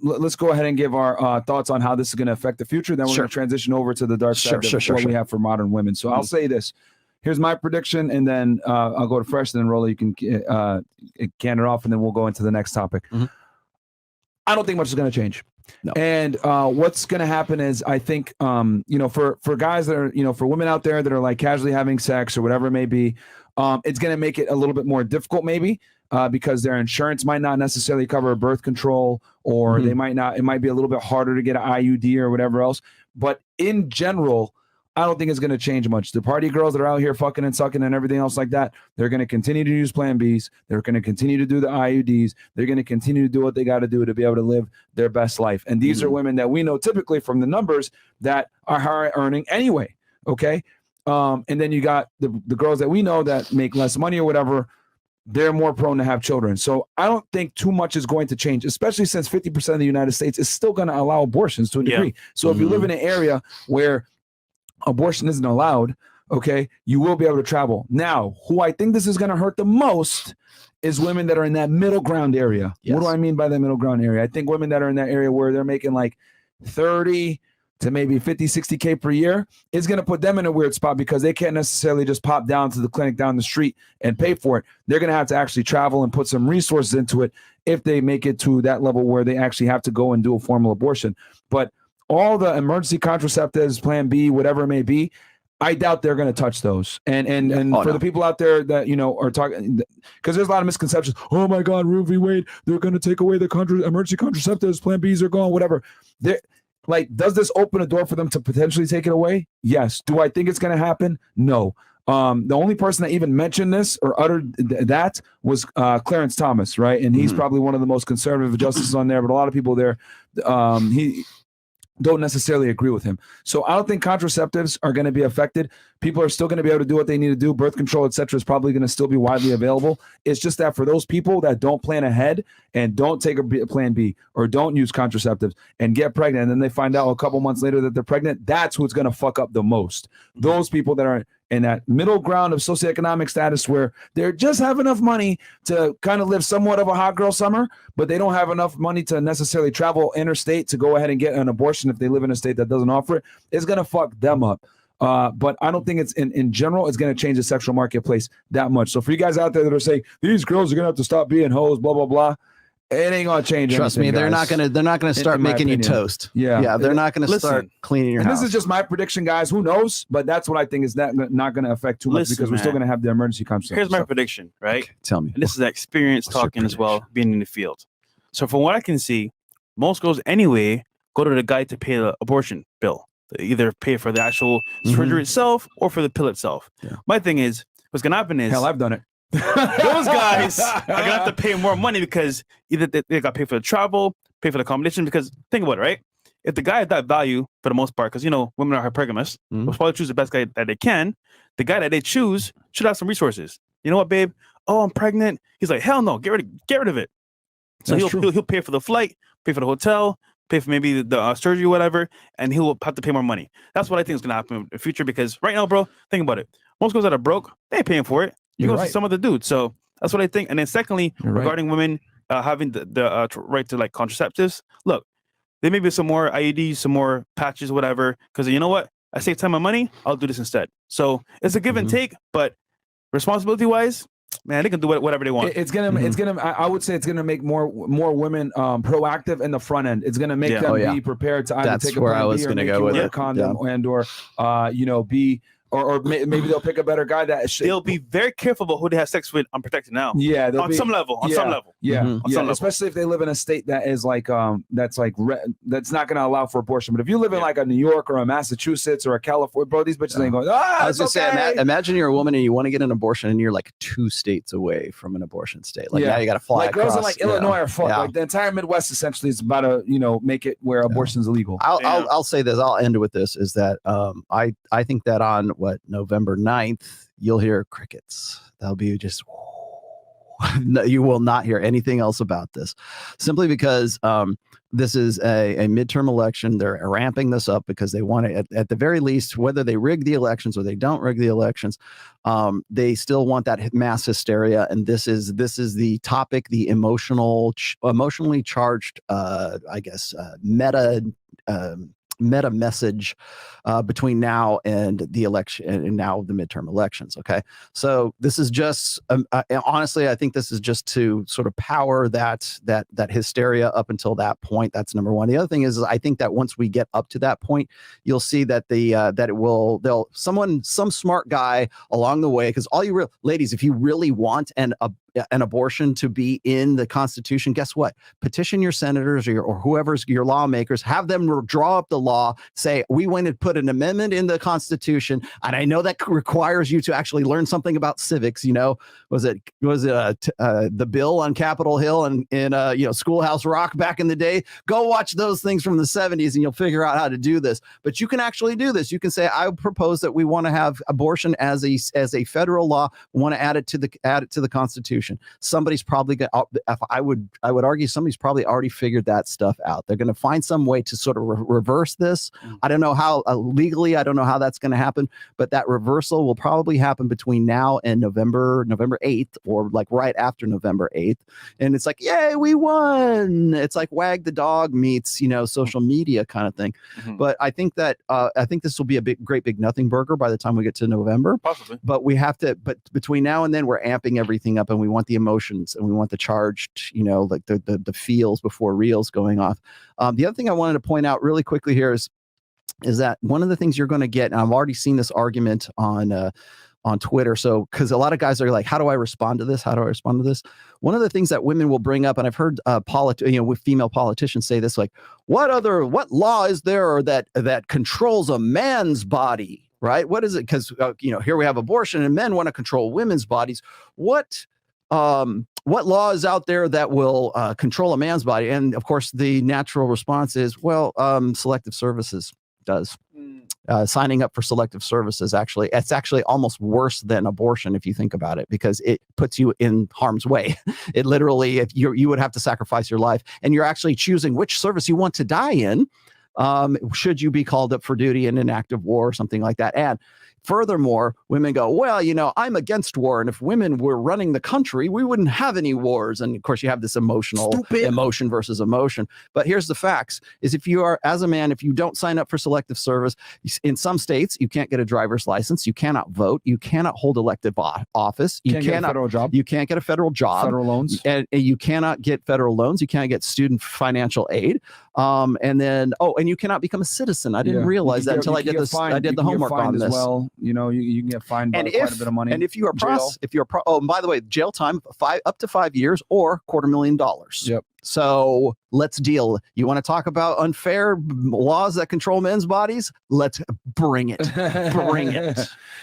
let's go ahead and give our thoughts on how this is going to affect the future. Then we're going to transition over to the dark side of what we have for modern women. So I'll say this. Here's my prediction, and then I'll go to Fresh, and then Rollo, you can can it off, and then we'll go into the next topic. I don't think much is going to change. No. And what's going to happen is, I think, for guys that are, for women out there that are like casually having sex or whatever it may be, it's going to make it a little bit more difficult, maybe, because their insurance might not necessarily cover birth control, or it might be a little bit harder to get an IUD or whatever else. But in general, I don't think it's going to change much. The party girls that are out here fucking and sucking and everything else like that, they're going to continue to use Plan Bs. They're going to continue to do the IUDs. They're going to continue to do what they got to do to be able to live their best life. And these are women that we know typically from the numbers that are higher earning anyway. Okay. And then you got the girls that we know that make less money or whatever. They're more prone to have children. So I don't think too much is going to change, especially since 50% of the United States is still going to allow abortions to a degree. So if you live in an area where abortion isn't allowed, okay, you will be able to travel. Now, who I think this is going to hurt the most is women that are in that middle ground area. Yes. What do I mean by that middle ground area? I think women that are in that area where they're making like 30 to maybe 50, 60K per year is going to put them in a weird spot, because they can't necessarily just pop down to the clinic down the street and pay for it. They're going to have to actually travel and put some resources into it if they make it to that level where they actually have to go and do a formal abortion. But all the emergency contraceptives, Plan B, whatever it may be, I doubt they're going to touch those. And the people out there that, are talking, because there's a lot of misconceptions. Oh my God, Roe v. Wade, they're going to take away the emergency contraceptives, Plan Bs are gone, whatever. Like, does this open a door for them to potentially take it away? Yes. Do I think it's going to happen? No. The only person that even mentioned this or uttered that was Clarence Thomas, right? And he's probably one of the most conservative justices on there, but a lot of people there, he don't necessarily agree with him. So I don't think contraceptives are going to be affected. People are still going to be able to do what they need to do. Birth control, etc., is probably going to still be widely available. It's just that for those people that don't plan ahead and don't take a Plan B or don't use contraceptives and get pregnant, and then they find out a couple months later that they're pregnant, that's who's going to fuck up the most. Those people that are in that middle ground of socioeconomic status where they just have enough money to kind of live somewhat of a hot girl summer, but they don't have enough money to necessarily travel interstate to go ahead and get an abortion if they live in a state that doesn't offer it, it's going to fuck them up. But I don't think it's in general, it's going to change the sexual marketplace that much. So for you guys out there that are saying these girls are going to have to stop being hoes, blah, blah, blah, it ain't gonna change. Trust me, they're not gonna start making you toast. Yeah, they're not gonna start cleaning your house. This is just my prediction, guys. Who knows? But that's what I think is not gonna affect too much, because we're still gonna have the emergency contraception. Here's my prediction, right? Okay, tell me. And this is experience talking as well, being in the field. So from what I can see, most girls anyway go to the guy to pay the abortion bill. They either pay for the actual surgery itself or for the pill itself. Yeah. My thing is, what's gonna happen is, hell, I've done it. Those guys are gonna have to pay more money, because either they got to pay for the travel, pay for the accommodation. Because think about it, right? If the guy at that value, for the most part, because women are hypergamous, they'll probably choose the best guy that they can. The guy that they choose should have some resources. You know what, babe? Oh, I'm pregnant. He's like, hell no, get rid of it. So he'll pay for the flight, pay for the hotel, pay for maybe the surgery or whatever, and he'll have to pay more money. That's what I think is gonna happen in the future. Because right now, bro, think about it. Most girls that are broke, they ain't paying for it. You go to some other dude. So that's what I think. And then secondly, regarding women having the right to like contraceptives, look, there may be some more IUDs, some more patches, whatever. Because you know what? I save time and money. I'll do this instead. So it's a give and take. But responsibility wise, man, they can do whatever they want. It's gonna. I would say it's gonna make more women proactive in the front end. It's gonna make them be prepared to either take a Plan B or make you wear a condom and or be. Or maybe they'll pick a better guy they'll be very careful about who they have sex with unprotected now. Yeah, on some level. Especially if they live in a state that is like that's not going to allow for abortion. But if you live in like a New York or a Massachusetts or a California, bro, these bitches ain't going. I was just saying, imagine you're a woman and you want to get an abortion and you're like 2 states away from an abortion state. Like now you got to fly. Like across, girls in like Illinois are fucked. Like the entire Midwest essentially is about to make it where abortion's illegal. I'll say this. I'll end with this: is that I think that on November 9th, you'll hear crickets. That'll be just You will not hear anything else about this, simply because this is a midterm election. They're ramping this up because they want to, at the very least, whether they rig the elections or they don't rig the elections, they still want that mass hysteria. And this is the topic, the emotionally charged, meta message between now and the election and now the midterm elections. Okay. So this is just, honestly, I think this is just to sort of power that hysteria up until that point. That's number one. The other thing is I think that once we get up to that point, you'll see that some smart guy along the way, because ladies, if you really want an abortion to be in the Constitution, guess what? Petition your senators or whoever's your lawmakers, have them draw up the law, say, we want to put an amendment in the Constitution. And I know that requires you to actually learn something about civics. Was it the bill on Capitol Hill and in Schoolhouse Rock back in the day? Go watch those things from the 70s and you'll figure out how to do this. But you can actually do this. You can say, I propose that we want to have abortion as a federal law. We want to add it to the Constitution. Somebody's probably I would argue somebody's probably already figured that stuff out. They're going to find some way to sort of reverse this. I don't know how legally, I don't know how that's going to happen, but that reversal will probably happen between now and November 8th, or like right after November 8th. And it's like, yay, we won. It's like wag the dog meets, social media kind of thing. Mm-hmm. But I think that this will be a great big nothing burger by the time we get to November. Possibly. But but between now and then, we're amping everything up, and we want the emotions and we want the charged, like the feels before reels going off. The other thing I wanted to point out really quickly here is that one of the things you're going to get, and I've already seen this argument on Twitter. So, because a lot of guys are like, how do I respond to this? How do I respond to this? One of the things that women will bring up, and I've heard with female politicians say this, like, what law is there that controls a man's body? Right? What is it? Because here we have abortion and men want to control women's bodies. What law is out there that will control a man's body? And of course, the natural response is, selective services does. Signing up for selective services, it's actually almost worse than abortion if you think about it, because it puts you in harm's way. It literally, if you would have to sacrifice your life, and you're actually choosing which service you want to die in. Should you be called up for duty in an active war or something like that. And furthermore, women go, well, I'm against war. And if women were running the country, we wouldn't have any wars. And of course, you have this emotion versus emotion. But here's the facts is if you are, as a man, if you don't sign up for selective service, in some states, you can't get a driver's license. You cannot vote. You cannot hold elective office. You can't get a federal job. You can't get a federal job. Federal loans. And you cannot get federal loans. You can't get student financial aid. And you cannot become a citizen. I didn't realize that until I did this. I did the homework on this. Well, you can get fined by quite a bit of money. And if you are and by the way, jail time up to 5 years or $250,000. Yep. So let's deal. You want to talk about unfair laws that control men's bodies? Let's bring it. Bring it.